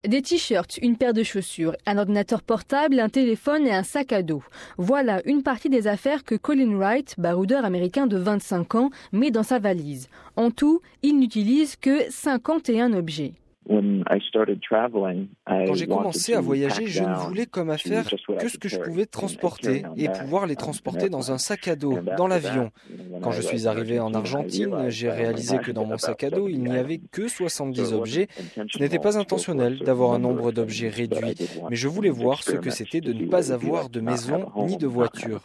Des t-shirts, une paire de chaussures, un ordinateur portable, un téléphone et un sac à dos. Voilà une partie des affaires que Colin Wright, baroudeur américain de 25 ans, met dans sa valise. En tout, il n'utilise que 51 objets. Quand j'ai commencé à voyager, je ne voulais comme affaire que ce que je pouvais transporter et pouvoir les transporter dans un sac à dos, dans l'avion. Quand je suis arrivé en Argentine, j'ai réalisé que dans mon sac à dos, il n'y avait que 70 objets. Ce n'était pas intentionnel d'avoir un nombre d'objets réduit, mais je voulais voir ce que c'était de ne pas avoir de maison ni de voiture.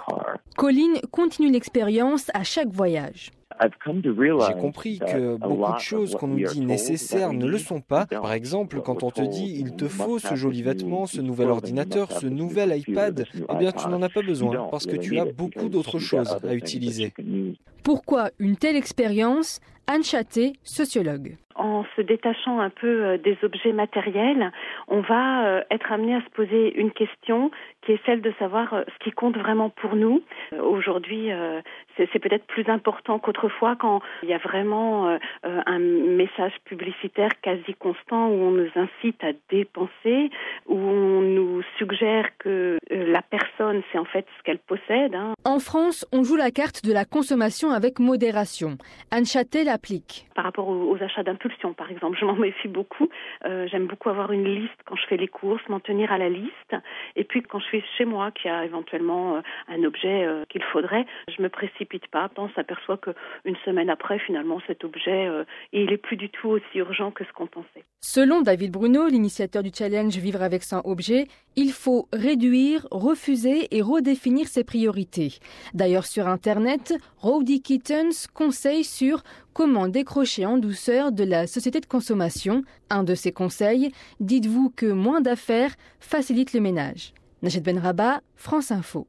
Colin continue l'expérience à chaque voyage. J'ai compris que beaucoup de choses qu'on nous dit nécessaires ne le sont pas. Par exemple, quand on te dit « il te faut ce joli vêtement, ce nouvel ordinateur, ce nouvel iPad », eh bien tu n'en as pas besoin parce que tu as beaucoup d'autres choses à utiliser. Pourquoi une telle expérience? Anne Chatté, sociologue. En se détachant un peu des objets matériels, on va être amené à se poser une question qui est celle de savoir ce qui compte vraiment pour nous. Aujourd'hui, c'est peut-être plus important qu'autrefois quand il y a vraiment un message publicitaire quasi constant où on nous incite à dépenser, où on nous suggère que la personne, c'est en fait ce qu'elle possède. En France, on joue la carte de la consommation avec modération. Anne Chatté l'applique. Par rapport aux achats d'impulsion, par exemple, je m'en méfie beaucoup. J'aime beaucoup avoir une liste quand je fais les courses, m'en tenir à la liste. Et puis quand je suis chez moi, qu'il y a éventuellement un objet qu'il faudrait, je me précipite pas. On s'aperçoit qu'une semaine après, finalement, cet objet, il est plus du tout aussi urgent que ce qu'on pensait. Selon David Bruno, l'initiateur du challenge Vivre avec 100 objets, il faut réduire, refuser et redéfinir ses priorités. D'ailleurs, sur Internet, Rowdy Kittens conseille sur comment décrocher en douceur de la société de consommation. Un de ses conseils, dites-vous que moins d'affaires facilite le ménage. Najed Benrabah, France Info.